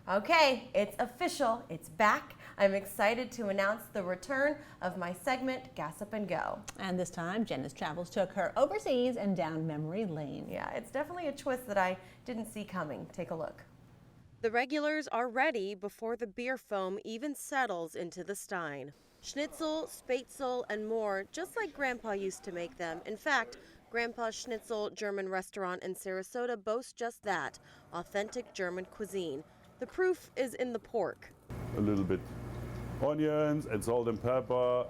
Okay, it's official. It's back. I'm excited to announce the return of my segment, Gossip and Go. And this time, Jenna's travels took her overseas and down memory lane. Yeah, it's definitely a twist that I didn't see coming. Take a look. The regulars are ready before the beer foam even settles into the stein. Schnitzel, Spätzle, and more, just like Grandpa used to make them. In fact, Grandpa's Schnitzel German restaurant in Sarasota boasts just that, authentic German cuisine. The proof is in the pork. A little bit onions and salt and pepper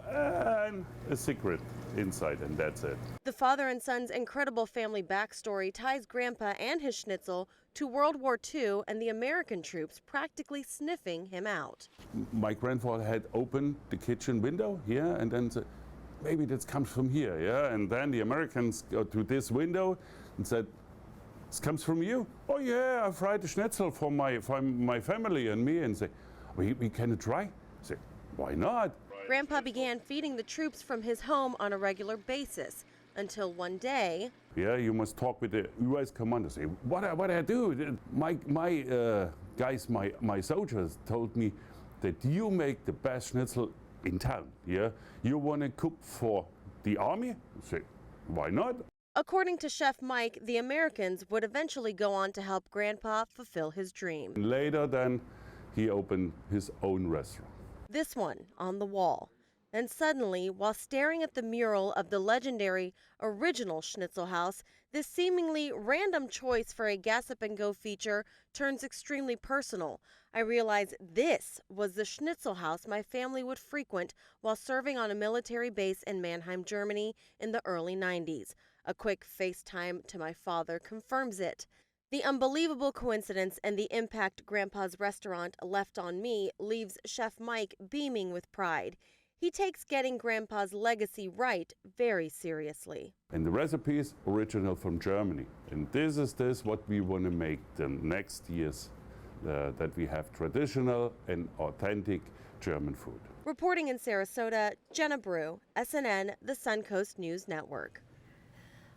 and a secret inside, and that's it. The father and son's incredible family backstory ties Grandpa and his Schnitzel to World War II and the American troops practically sniffing him out. My grandfather had opened the kitchen window here and then said, maybe this comes from here, yeah? And then the Americans go to this window and said, this comes from you? Oh yeah, I fried the Schnitzel for my family and me, and say, we can try? I say, why not? Grandpa began feeding the troops from his home on a regular basis until one day. Yeah, you must talk with the U.S. commander. Say, what I do? My guys, my soldiers told me that you make the best Schnitzel in town. Yeah, you want to cook for the army? I say, why not? According to Chef Mike, the Americans would eventually go on to help Grandpa fulfill his dream. Later, then he opened his own restaurant. This one on the wall. And suddenly, while staring at the mural of the legendary original Schnitzel house, this seemingly random choice for a Gossip and Go feature turns extremely personal. I realize this was the Schnitzel house my family would frequent while serving on a military base in Mannheim, Germany in the early 90s. A quick FaceTime to my father confirms it. The unbelievable coincidence and the impact Grandpa's restaurant left on me leaves Chef Mike beaming with pride. He takes getting Grandpa's legacy right very seriously. And the recipe is original from Germany. And this is what we want to make the next years, that we have traditional and authentic German food. Reporting in Sarasota, Jenna Brew, SNN, the Suncoast News Network.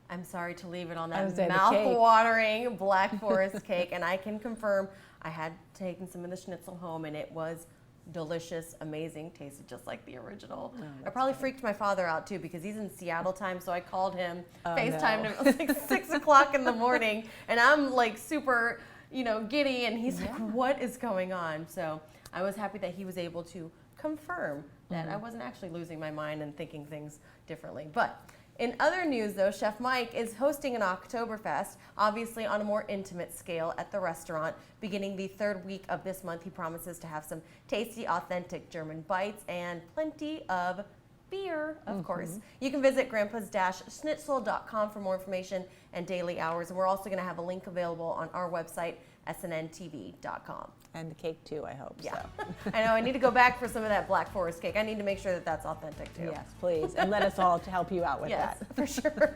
I'm sorry to leave it on that mouth-watering Black Forest cake, and I can confirm I had taken some of the Schnitzel home, and it was delicious, amazing, tasted just like the original. I probably freaked my father out too because he's in Seattle time, so I called him, FaceTimed him. It was like 6 o'clock in the morning, and I'm like super, giddy, and he's like, what is going on? So I was happy that he was able to confirm that I wasn't actually losing my mind and thinking things differently. But in other news, though, Chef Mike is hosting an Oktoberfest, obviously on a more intimate scale at the restaurant. Beginning the third week of this month, he promises to have some tasty, authentic German bites and plenty of beer, of course. You can visit grandpas-schnitzel.com for more information and daily hours. And we're also going to have a link available on our website, sntv.com. And the cake too, I hope. Yeah. So. I know, I need to go back for some of that Black Forest cake. I need to make sure that that's authentic too. Yes, please. And let us all to help you out with that. Yes, for sure.